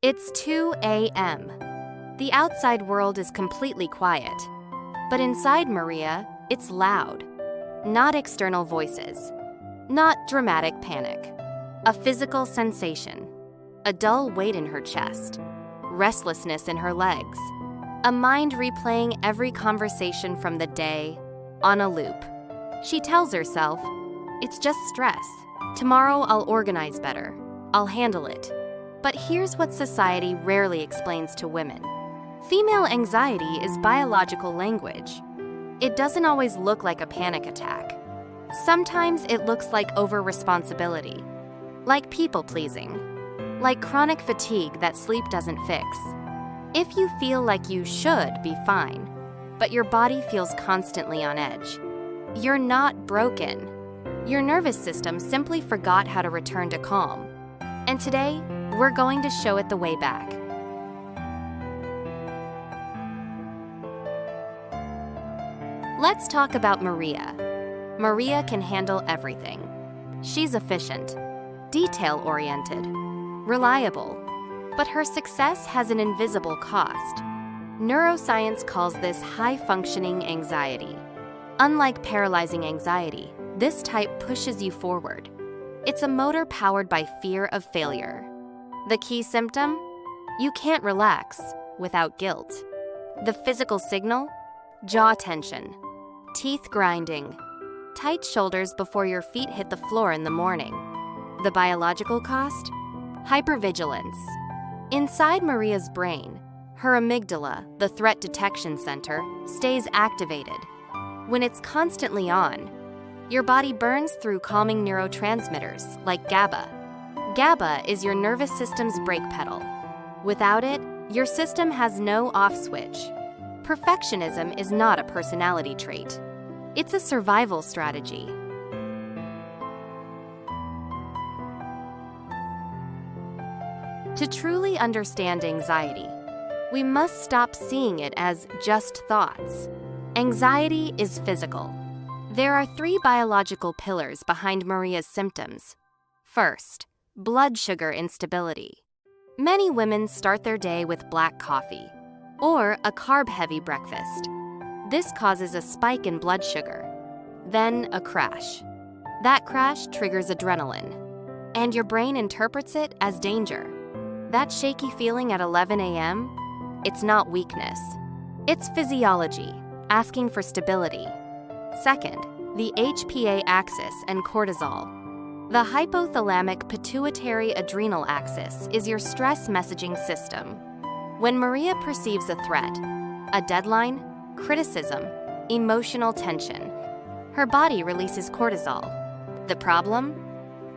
It's 2 a.m. The outside world is completely quiet, but inside Maria, it's loud. Not external voices, not dramatic panic. A physical sensation, a dull weight in her chest, restlessness in her legs, a mind replaying every conversation from the day on a loop. She tells herself, it's just stress. Tomorrow I'll organize better. I'll handle it. But here's what society rarely explains to women. Female anxiety is biological language. It doesn't always look like a panic attack. Sometimes it looks like over-responsibility, like people-pleasing, like chronic fatigue that sleep doesn't fix. If you feel like you should be fine, but your body feels constantly on edge, you're not broken. Your nervous system simply forgot how to return to calm. And today, we're going to show it the way back. Let's talk about Maria. Maria can handle everything. She's efficient, detail-oriented, reliable, but her success has an invisible cost. Neuroscience calls this high-functioning anxiety. Unlike paralyzing anxiety, this type pushes you forward. It's a motor powered by fear of failure. The key symptom? You can't relax without guilt. The physical signal? Jaw tension, teeth grinding, tight shoulders before your feet hit the floor in the morning. The biological cost? Hypervigilance. Inside Maria's brain, her amygdala, the threat detection center, stays activated. When it's constantly on, your body burns through calming neurotransmitters like GABA. GABA is your nervous system's brake pedal. Without it, your system has no off switch. Perfectionism is not a personality trait. It's a survival strategy. To truly understand anxiety, we must stop seeing it as just thoughts. Anxiety is physical. There are 3 biological pillars behind Maria's symptoms. First, blood sugar instability. Many women start their day with black coffee or a carb-heavy breakfast. This causes a spike in blood sugar, then a crash. That crash triggers adrenaline, and your brain interprets it as danger. That shaky feeling at 11 a.m., it's not weakness. It's physiology, asking for stability. Second, the HPA axis and cortisol. The hypothalamic pituitary adrenal axis is your stress messaging system. When Maria perceives a threat, a deadline, criticism, emotional tension, her body releases cortisol. The problem?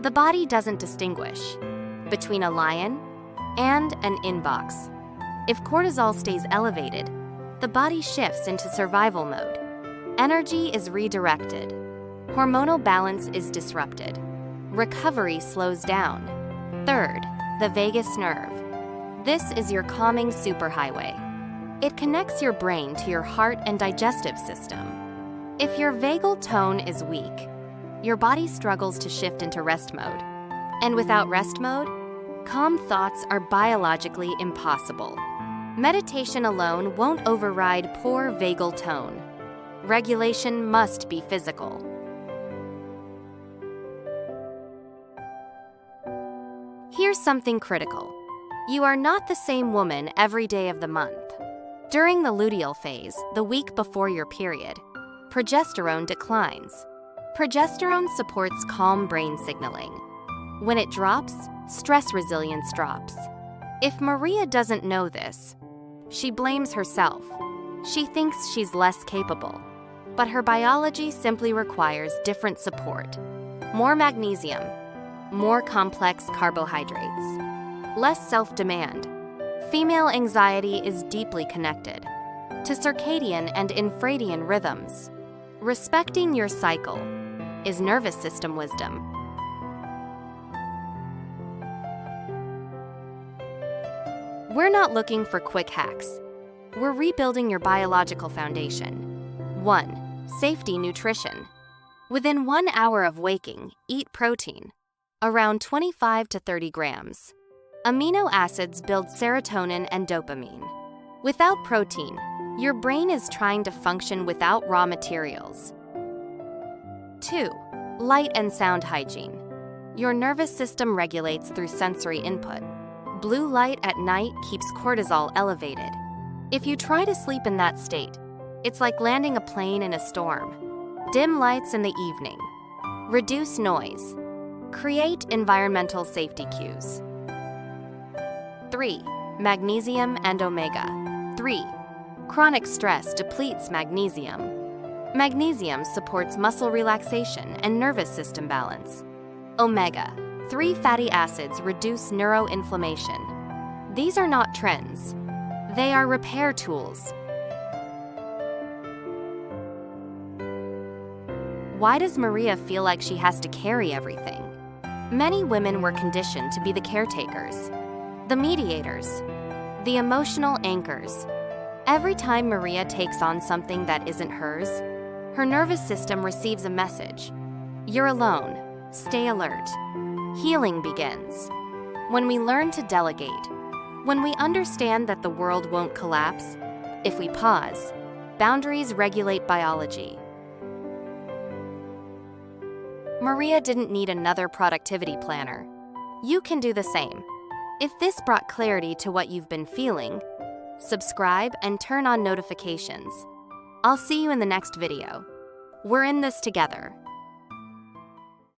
The body doesn't distinguish between a lion and an inbox. If cortisol stays elevated, the body shifts into survival mode. Energy is redirected. Hormonal balance is disrupted. Recovery slows down. Third, the vagus nerve. This is your calming superhighway. It connects your brain to your heart and digestive system. If your vagal tone is weak, your body struggles to shift into rest mode. And without rest mode, calm thoughts are biologically impossible. Meditation alone won't override poor vagal tone. Regulation must be physical. Here's something critical. You are not the same woman every day of the month. During the luteal phase, the week before your period, progesterone declines. Progesterone supports calm brain signaling. When it drops, stress resilience drops. If Maria doesn't know this, she blames herself. She thinks she's less capable. But her biology simply requires different support. More magnesium, more complex carbohydrates, less self-demand. Female anxiety is deeply connected to circadian and infradian rhythms. Respecting your cycle is nervous system wisdom. We're not looking for quick hacks. We're rebuilding your biological foundation. 1. Safety nutrition. Within 1 hour of waking, eat protein, around 25 to 30 grams. Amino acids build serotonin and dopamine. Without protein, your brain is trying to function without raw materials. 2. Light and sound hygiene. Your nervous system regulates through sensory input. Blue light at night keeps cortisol elevated. If you try to sleep in that state, it's like landing a plane in a storm. Dim lights in the evening. Reduce noise. Create environmental safety cues. 3. Magnesium and omega-3. Chronic stress depletes magnesium. Magnesium supports muscle relaxation and nervous system balance. Omega-3 fatty acids reduce neuroinflammation. These are not trends. They are repair tools. Why does Maria feel like she has to carry everything? Many women were conditioned to be the caretakers, the mediators, the emotional anchors. Every time Maria takes on something that isn't hers, her nervous system receives a message. You're alone. Stay alert. Healing begins when we learn to delegate, when we understand that the world won't collapse. If we pause, boundaries regulate biology. Maria didn't need another productivity planner. You can do the same. If this brought clarity to what you've been feeling, subscribe and turn on notifications. I'll see you in the next video. We're in this together.